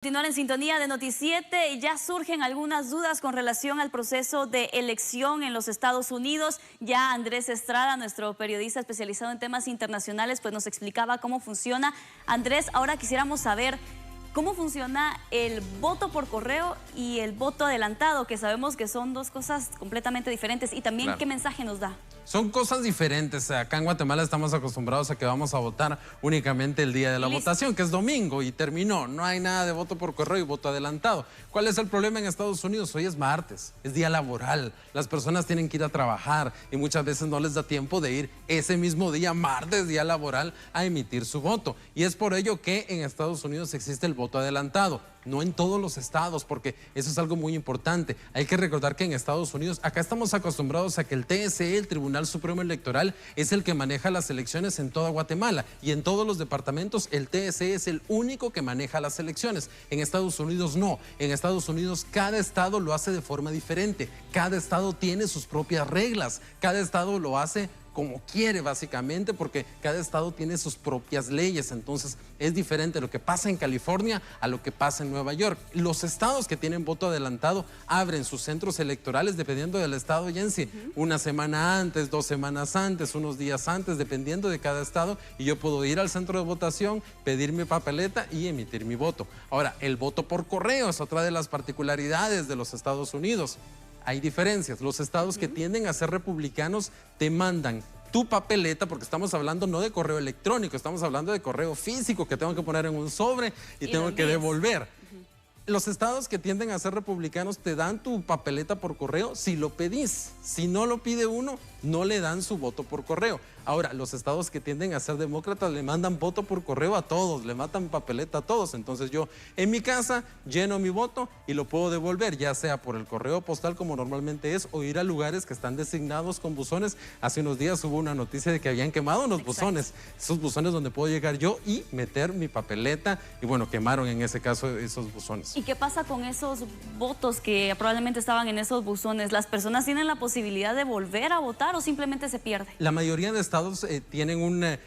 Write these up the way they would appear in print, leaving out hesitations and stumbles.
continuar en sintonía de Noti7. Ya surgen algunas dudas con relación al proceso de elección en los Estados Unidos. Ya Andrés Estrada, nuestro periodista especializado en temas internacionales, pues nos explicaba cómo funciona. Andrés, ahora quisiéramos saber cómo funciona el voto por correo y el voto adelantado, que sabemos que son dos cosas completamente diferentes, y también qué mensaje nos da. Son cosas diferentes. Acá en Guatemala estamos acostumbrados a que vamos a votar únicamente el día de la votación, que es domingo, y terminó. No hay nada de voto por correo y voto adelantado. ¿Cuál es el problema en Estados Unidos? Hoy es martes, es día laboral. Las personas tienen que ir a trabajar y muchas veces no les da tiempo de ir ese mismo día, martes, día laboral, a emitir su voto. Y es por ello que en Estados Unidos existe el voto adelantado. No en todos los estados, porque eso es algo muy importante. Hay que recordar que en Estados Unidos, acá estamos acostumbrados a que el TSE, el Tribunal Supremo Electoral, es el que maneja las elecciones en toda Guatemala. Y en todos los departamentos, el TSE es el único que maneja las elecciones. En Estados Unidos no. En Estados Unidos cada estado lo hace de forma diferente. Cada estado tiene sus propias reglas. Cada estado lo hace como quiere, básicamente, porque cada estado tiene sus propias leyes. Entonces es diferente lo que pasa en California a lo que pasa en Nueva York. Los estados que tienen voto adelantado abren sus centros electorales dependiendo del estado y en sí, una semana antes, 2 semanas antes, unos días antes, dependiendo de cada estado, y yo puedo ir al centro de votación, pedir mi papeleta y emitir mi voto. Ahora, el voto por correo es otra de las particularidades de los Estados Unidos. Hay diferencias. Los estados que tienden a ser republicanos te mandan tu papeleta, porque estamos hablando no de correo electrónico, estamos hablando de correo físico que tengo que poner en un sobre y tengo que devolver. Los estados que tienden a ser republicanos te dan tu papeleta por correo si lo pedís. Si no lo pide uno, no le dan su voto por correo. Ahora, los estados que tienden a ser demócratas le mandan voto por correo a todos, le mandan papeleta a todos. Entonces yo en mi casa lleno mi voto y lo puedo devolver, ya sea por el correo postal como normalmente es, o ir a lugares que están designados con buzones. Hace unos días hubo una noticia de que habían quemado unos buzones, esos buzones donde puedo llegar yo y meter mi papeleta, y bueno, quemaron en ese caso esos buzones. ¿Y qué pasa con esos votos que probablemente estaban en esos buzones? ¿Las personas tienen la posibilidad de volver a votar o simplemente se pierde? La mayoría de estados tienen un...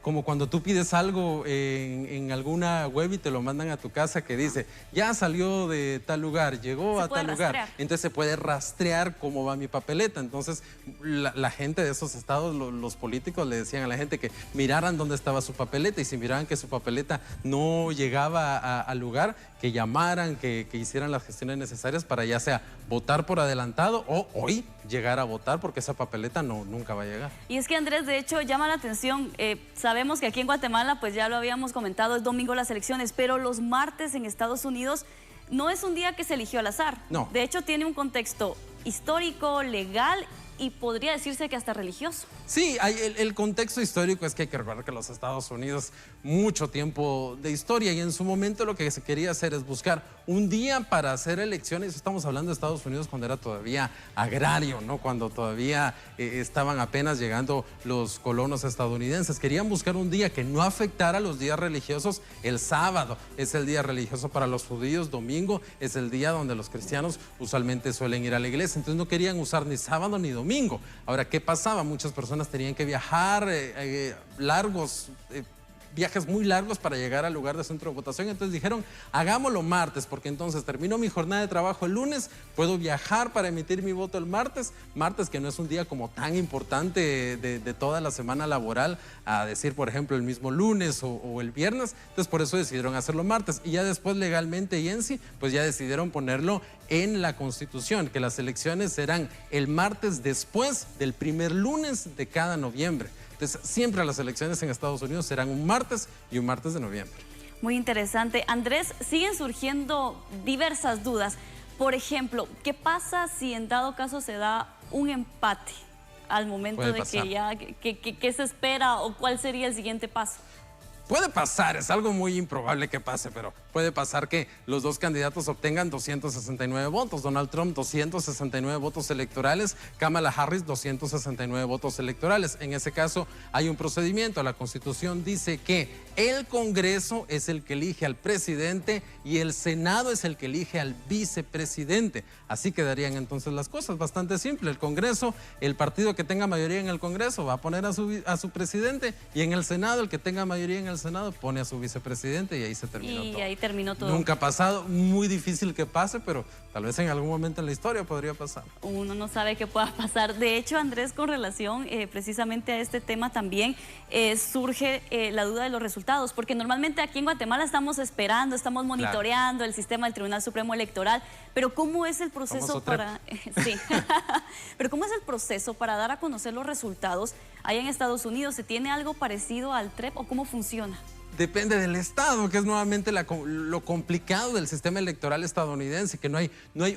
como cuando tú pides algo en alguna web y te lo mandan a tu casa, que dice, ya salió de tal lugar, llegó a tal lugar. Entonces se puede rastrear cómo va mi papeleta. Entonces la gente de esos estados, los políticos le decían a la gente que miraran dónde estaba su papeleta, y si miraban que su papeleta no llegaba al lugar, que llamaran, que hicieran las gestiones necesarias para ya sea votar por adelantado o hoy llegar a votar, porque esa papeleta nunca va a llegar. Y es que, Andrés, de hecho llama la atención, sabemos que aquí en Guatemala, pues ya lo habíamos comentado, es domingo las elecciones, pero los martes en Estados Unidos no es un día que se eligió al azar. No. De hecho tiene un contexto histórico, legal y podría decirse que hasta religioso. Sí, el contexto histórico es que hay que recordar que los Estados Unidos, mucho tiempo de historia, y en su momento lo que se quería hacer es buscar un día para hacer elecciones. Estamos hablando de Estados Unidos cuando era todavía agrario, ¿no? Cuando todavía estaban apenas llegando los colonos estadounidenses. Querían buscar un día que no afectara los días religiosos. El sábado es el día religioso para los judíos, domingo es el día donde los cristianos usualmente suelen ir a la iglesia. Entonces no querían usar ni sábado ni domingo. Ahora, ¿qué pasaba? Muchas personas tenían que viajar viajes muy largos para llegar al lugar de centro de votación. Entonces dijeron, hagámoslo martes, porque entonces termino mi jornada de trabajo el lunes, puedo viajar para emitir mi voto el martes, que no es un día como tan importante de toda la semana laboral, a decir, por ejemplo, el mismo lunes o el viernes. Entonces por eso decidieron hacerlo martes, y ya después legalmente y en sí, pues ya decidieron ponerlo en la Constitución, que las elecciones serán el martes después del primer lunes de cada noviembre. Entonces, siempre las elecciones en Estados Unidos serán un martes y un martes de noviembre. Muy interesante. Andrés, siguen surgiendo diversas dudas. Por ejemplo, ¿qué pasa si en dado caso se da un empate al momento de que ya, ¿qué se espera o cuál sería el siguiente paso? Puede pasar, es algo muy improbable que pase, pero puede pasar que los dos candidatos obtengan 269 votos. Donald Trump, 269 votos electorales. Kamala Harris, 269 votos electorales. En ese caso hay un procedimiento. La Constitución dice que el Congreso es el que elige al presidente y el Senado es el que elige al vicepresidente. Así quedarían entonces las cosas, bastante simple. El Congreso, el partido que tenga mayoría en el Congreso va a poner a su presidente, y en el Senado el que tenga mayoría en el Senado pone a su vicepresidente, y ahí se terminó todo. terminó todo. Nunca ha pasado, muy difícil que pase, pero tal vez en algún momento en la historia podría pasar. Uno no sabe qué pueda pasar. De hecho, Andrés, con relación precisamente a este tema también surge la duda de los resultados, porque normalmente aquí en Guatemala estamos esperando, estamos monitoreando el sistema del Tribunal Supremo Electoral, pero ¿cómo es el proceso para... sí. Pero ¿cómo es el proceso para dar a conocer los resultados allá en Estados Unidos? ¿Se tiene algo parecido al TREP o cómo funciona? Depende del estado, que es nuevamente lo complicado del sistema electoral estadounidense, que no hay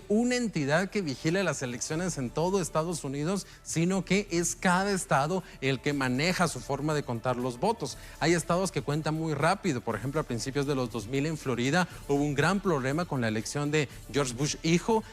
una entidad que vigile las elecciones en todo Estados Unidos, sino que es cada estado el que maneja su forma de contar los votos. Hay estados que cuentan muy rápido, por ejemplo, a principios de los 2000 en Florida hubo un gran problema con la elección de George Bush hijo.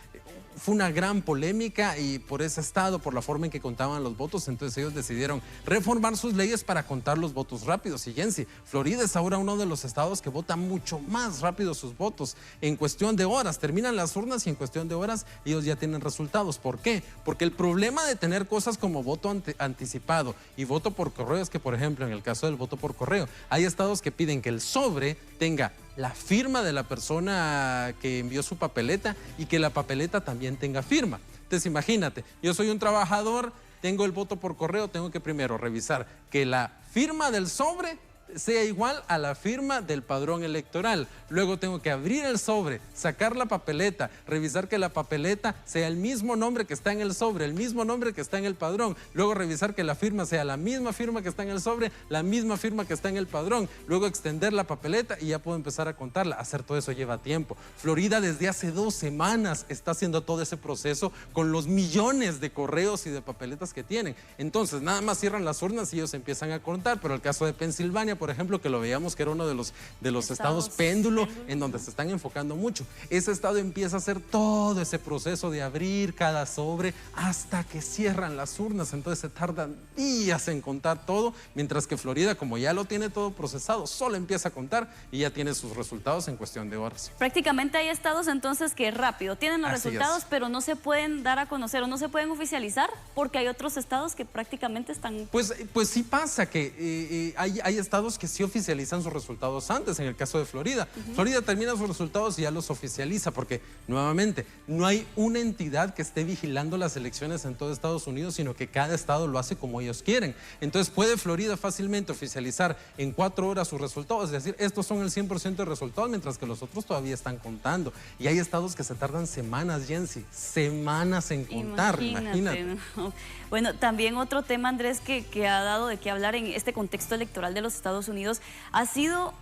Fue una gran polémica y por ese estado, por la forma en que contaban los votos, entonces ellos decidieron reformar sus leyes para contar los votos rápidos. Y Jensi, Florida es ahora uno de los estados que vota mucho más rápido sus votos. En cuestión de horas, terminan las urnas y en cuestión de horas ellos ya tienen resultados. ¿Por qué? Porque el problema de tener cosas como voto anticipado y voto por correo es que, por ejemplo, en el caso del voto por correo, hay estados que piden que el sobre tenga la firma de la persona que envió su papeleta y que la papeleta también tenga firma. Entonces imagínate, yo soy un trabajador, tengo el voto por correo, tengo que primero revisar que la firma del sobre sea igual a la firma del padrón electoral. Luego tengo que abrir el sobre, sacar la papeleta, revisar que la papeleta sea el mismo nombre que está en el sobre, el mismo nombre que está en el padrón. Luego revisar que la firma sea la misma firma que está en el sobre, la misma firma que está en el padrón. Luego extender la papeleta y ya puedo empezar a contarla. Hacer todo eso lleva tiempo. Florida desde hace 2 semanas está haciendo todo ese proceso con los millones de correos y de papeletas que tienen. Entonces nada más cierran las urnas y ellos empiezan a contar. Pero el caso de Pensilvania, por ejemplo, que lo veíamos que era uno de los estados péndulo en donde se están enfocando mucho. Ese estado empieza a hacer todo ese proceso de abrir cada sobre hasta que cierran las urnas. Entonces se tardan días en contar todo, mientras que Florida, como ya lo tiene todo procesado, solo empieza a contar y ya tiene sus resultados en cuestión de horas. Prácticamente hay estados entonces que rápido tienen los resultados, pero no se pueden dar a conocer o no se pueden oficializar porque hay otros estados que prácticamente están... Pues sí pasa que hay estados que sí oficializan sus resultados antes, en el caso de Florida. Florida termina sus resultados y ya los oficializa porque, nuevamente, no hay una entidad que esté vigilando las elecciones en todo Estados Unidos, sino que cada estado lo hace como ellos quieren. Entonces puede Florida fácilmente oficializar en 4 horas sus resultados, es decir, estos son el 100% de resultados, mientras que los otros todavía están contando. Y hay estados que se tardan semanas, Jensi, semanas en contar, imagínate. No. Bueno, también otro tema, Andrés, que ha dado de qué hablar en este contexto electoral de los Estados Unidos ha sido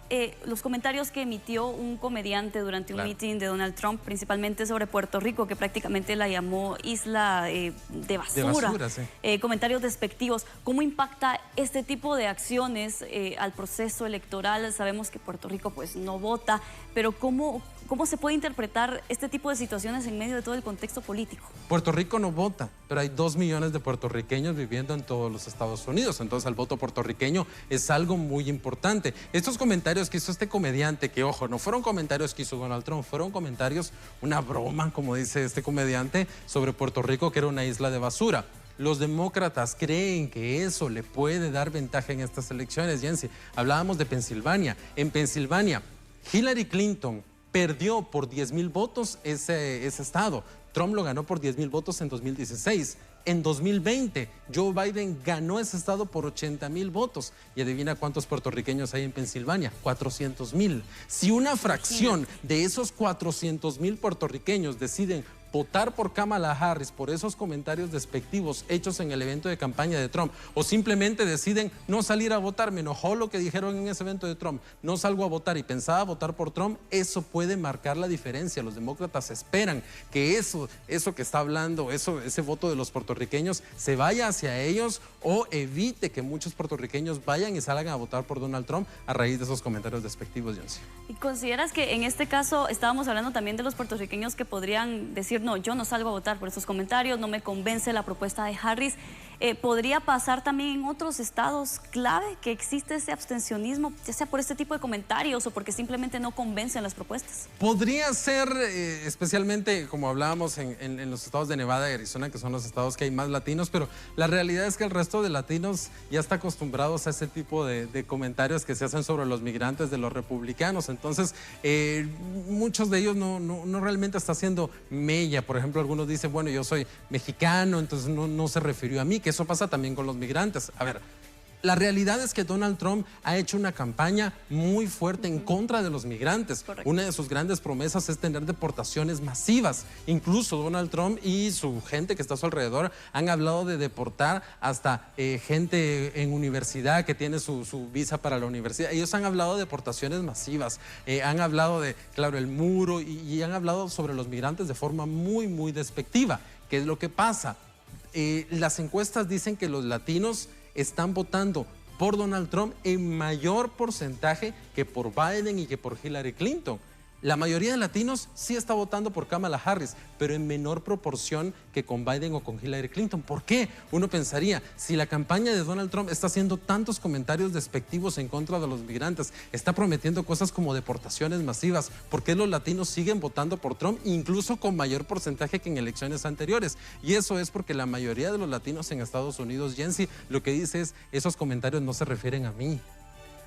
los comentarios que emitió un comediante durante un meeting de Donald Trump, principalmente sobre Puerto Rico, que prácticamente la llamó isla de basura. Sí. Comentarios despectivos. ¿Cómo impacta este tipo de acciones al proceso electoral? Sabemos que Puerto Rico pues no vota, pero ¿cómo se puede interpretar este tipo de situaciones en medio de todo el contexto político? Puerto Rico no vota, pero hay 2 millones de puertorriqueños viviendo en todos los Estados Unidos. Entonces el voto puertorriqueño es algo muy importante. Estos comentarios que hizo este comediante, que ojo, no fueron comentarios que hizo Donald Trump, fueron comentarios, una broma, como dice este comediante, sobre Puerto Rico, que era una isla de basura. Los demócratas creen que eso le puede dar ventaja en estas elecciones, Jensi. Hablábamos de Pensilvania. En Pensilvania, Hillary Clinton perdió por 10,000 votos ese estado. Trump lo ganó por 10,000 votos en 2016. En 2020, Joe Biden ganó ese estado por 80,000 votos. Y adivina cuántos puertorriqueños hay en Pensilvania, 400,000. Si una fracción de esos 400,000 puertorriqueños deciden votar por Kamala Harris por esos comentarios despectivos hechos en el evento de campaña de Trump, o simplemente deciden no salir a votar, me enojó lo que dijeron en ese evento de Trump, no salgo a votar y pensaba votar por Trump, eso puede marcar la diferencia. Los demócratas esperan que eso que está hablando, ese voto de los puertorriqueños se vaya hacia ellos o evite que muchos puertorriqueños vayan y salgan a votar por Donald Trump a raíz de esos comentarios despectivos, Jonsi. ¿Y consideras que en este caso estábamos hablando también de los puertorriqueños que podrían decir no, yo no salgo a votar por estos comentarios, no me convence la propuesta de Harris. ¿Podría pasar también en otros estados clave que existe ese abstencionismo, ya sea por este tipo de comentarios o porque simplemente no convencen las propuestas? Podría ser, especialmente como hablábamos en los estados de Nevada y Arizona, que son los estados que hay más latinos, pero la realidad es que el resto de latinos ya está acostumbrados a ese tipo de comentarios que se hacen sobre los migrantes de los republicanos. Entonces, muchos de ellos no realmente está haciendo mella. Por ejemplo, algunos dicen, bueno, yo soy mexicano, entonces no se refirió a mí, que eso pasa también con los migrantes. A ver, la realidad es que Donald Trump ha hecho una campaña muy fuerte en contra de los migrantes. Correcto. Una de sus grandes promesas es tener deportaciones masivas. Incluso Donald Trump y su gente que está a su alrededor han hablado de deportar hasta gente en universidad que tiene su visa para la universidad. Ellos han hablado de deportaciones masivas, han hablado de, claro, el muro y han hablado sobre los migrantes de forma muy despectiva. ¿Qué es lo que pasa? Las encuestas dicen que los latinos están votando por Donald Trump en mayor porcentaje que por Biden y que por Hillary Clinton. La mayoría de latinos sí está votando por Kamala Harris, pero en menor proporción que con Biden o con Hillary Clinton. ¿Por qué? Uno pensaría, si la campaña de Donald Trump está haciendo tantos comentarios despectivos en contra de los migrantes, está prometiendo cosas como deportaciones masivas, ¿por qué los latinos siguen votando por Trump, incluso con mayor porcentaje que en elecciones anteriores? Y eso es porque la mayoría de los latinos en Estados Unidos, Jensi, lo que dice es, esos comentarios no se refieren a mí.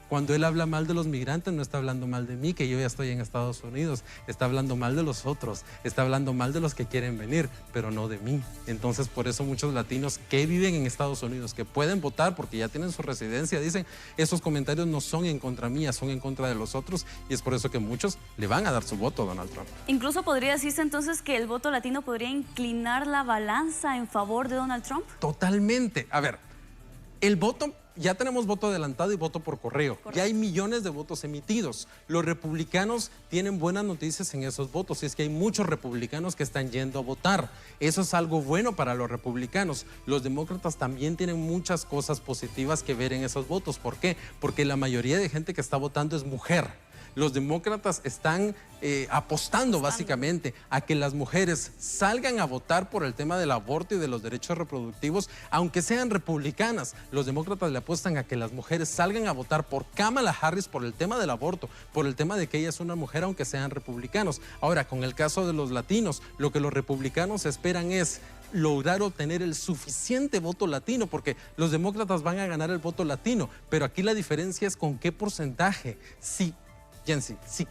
Cuando él habla mal de los migrantes, no está hablando mal de mí, que yo ya estoy en Estados Unidos. Está hablando mal de los otros, está hablando mal de los que quieren venir, pero no de mí. Entonces, por eso muchos latinos que viven en Estados Unidos, que pueden votar porque ya tienen su residencia, dicen, esos comentarios no son en contra mía, son en contra de los otros, y es por eso que muchos le van a dar su voto a Donald Trump. Incluso podría decirse entonces que el voto latino podría inclinar la balanza en favor de Donald Trump. Totalmente. A ver, el voto... Ya tenemos voto adelantado y voto por correo. Correcto. Ya hay millones de votos emitidos. Los republicanos tienen buenas noticias en esos votos. Y es que hay muchos republicanos que están yendo a votar. Eso es algo bueno para los republicanos. Los demócratas también tienen muchas cosas positivas que ver en esos votos. ¿Por qué? Porque la mayoría de gente que está votando es mujer. Los demócratas están apostando básicamente a que las mujeres salgan a votar por el tema del aborto y de los derechos reproductivos, aunque sean republicanas. Los demócratas le apuestan a que las mujeres salgan a votar por Kamala Harris por el tema del aborto, por el tema de que ella es una mujer, aunque sean republicanos. Ahora, con el caso de los latinos, lo que los republicanos esperan es lograr obtener el suficiente voto latino, porque los demócratas van a ganar el voto latino, pero aquí la diferencia es con qué porcentaje. Si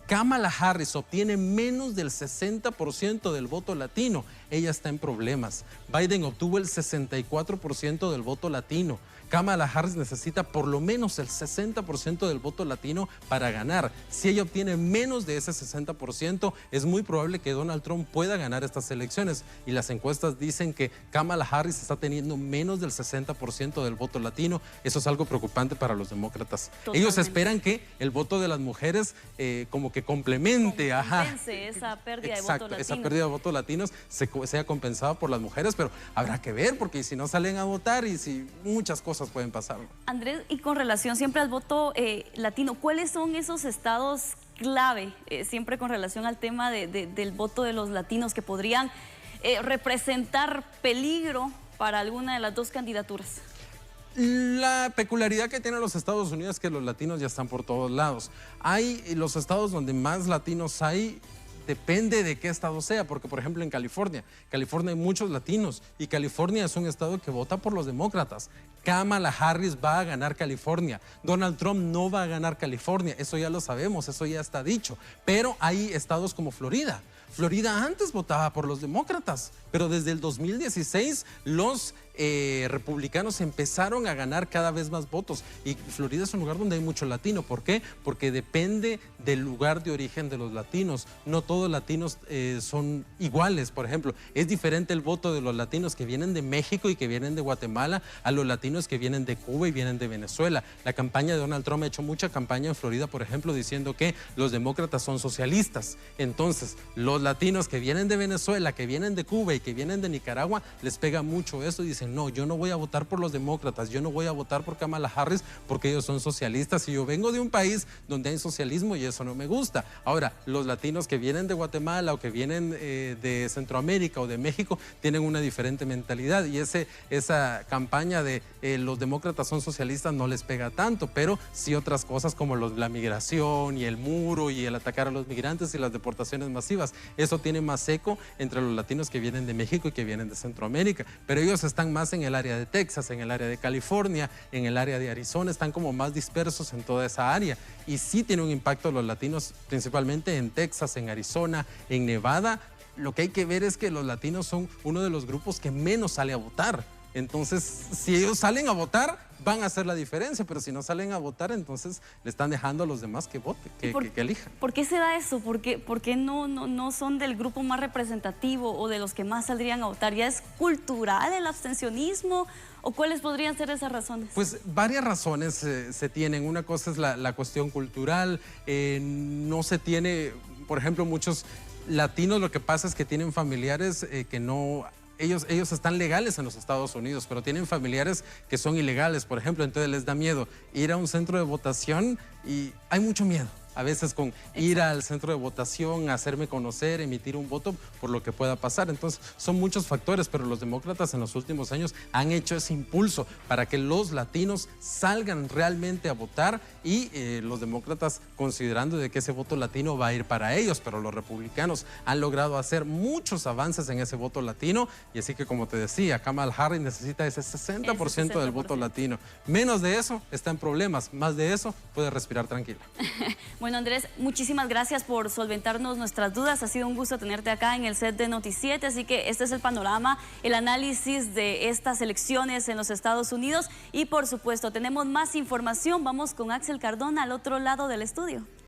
Kamala Harris obtiene menos del 60% del voto latino, ella está en problemas. Biden obtuvo el 64% del voto latino. Kamala Harris necesita por lo menos el 60% del voto latino para ganar. Si ella obtiene menos de ese 60%, es muy probable que Donald Trump pueda ganar estas elecciones. Y las encuestas dicen que Kamala Harris está teniendo menos del 60% del voto latino. Eso es algo preocupante para los demócratas. Totalmente. Ellos esperan que el voto de las mujeres como que complemente. Compense esa pérdida de votos latinos. Esa pérdida de votos latinos sea compensada por las mujeres, pero habrá que ver, porque si no salen a votar y si muchas cosas pueden pasar. Andrés, y con relación siempre al voto latino, ¿cuáles son esos estados clave, siempre con relación al tema del voto de los latinos que podrían representar peligro para alguna de las dos candidaturas? La peculiaridad que tienen los Estados Unidos es que los latinos ya están por todos lados. Hay los estados donde más latinos hay. Depende de qué estado sea, porque por ejemplo en California hay muchos latinos y California es un estado que vota por los demócratas. Kamala Harris va a ganar California, Donald Trump no va a ganar California, eso ya lo sabemos, eso ya está dicho. Pero hay estados como Florida. Florida antes votaba por los demócratas, pero desde el 2016 los republicanos empezaron a ganar cada vez más votos y Florida es un lugar donde hay mucho latino. ¿Por qué? Porque depende del lugar de origen de los latinos. No todos los latinos son iguales. Por ejemplo, es diferente el voto de los latinos que vienen de México y que vienen de Guatemala a los latinos latinos que vienen de Cuba y vienen de Venezuela. La campaña de Donald Trump ha hecho mucha campaña en Florida, por ejemplo, diciendo que los demócratas son socialistas. Entonces, los latinos que vienen de Venezuela, que vienen de Cuba y que vienen de Nicaragua, les pega mucho eso y dicen, no, yo no voy a votar por los demócratas, yo no voy a votar por Kamala Harris porque ellos son socialistas y yo vengo de un país donde hay socialismo y eso no me gusta. Ahora, los latinos que vienen de Guatemala o que vienen de Centroamérica o de México tienen una diferente mentalidad y esa campaña de los demócratas son socialistas no les pega tanto, pero sí otras cosas como la migración y el muro y el atacar a los migrantes y las deportaciones masivas. Eso tiene más eco entre los latinos que vienen de México y que vienen de Centroamérica, pero ellos están más en el área de Texas, en el área de California, en el área de Arizona, están como más dispersos en toda esa área y sí tiene un impacto los latinos principalmente en Texas, en Arizona, en Nevada. Lo que hay que ver es que los latinos son uno de los grupos que menos sale a votar. Entonces, si ellos salen a votar, van a hacer la diferencia, pero si no salen a votar, entonces le están dejando a los demás que voten, que elijan. ¿Por qué se da eso? ¿Por qué no son del grupo más representativo o de los que más saldrían a votar? ¿Ya es cultural el abstencionismo? ¿O cuáles podrían ser esas razones? Pues varias razones se tienen. Una cosa es la cuestión cultural. No se tiene, por ejemplo, muchos latinos lo que pasa es que tienen familiares que no... Ellos están legales en los Estados Unidos, pero tienen familiares que son ilegales, por ejemplo, entonces les da miedo ir a un centro de votación y hay mucho miedo. A veces con ir al centro de votación, hacerme conocer, emitir un voto por lo que pueda pasar. Entonces, son muchos factores, pero los demócratas en los últimos años han hecho ese impulso para que los latinos salgan realmente a votar y los demócratas considerando de que ese voto latino va a ir para ellos, pero los republicanos han logrado hacer muchos avances en ese voto latino y así que, como te decía, Kamala Harris necesita ese 60% del voto latino. Menos de eso está en problemas, más de eso puede respirar tranquila. Bueno, Andrés, muchísimas gracias por solventarnos nuestras dudas. Ha sido un gusto tenerte acá en el set de Noti7, así que este es el panorama, el análisis de estas elecciones en los Estados Unidos y, por supuesto, tenemos más información. Vamos con Axel Cardona al otro lado del estudio.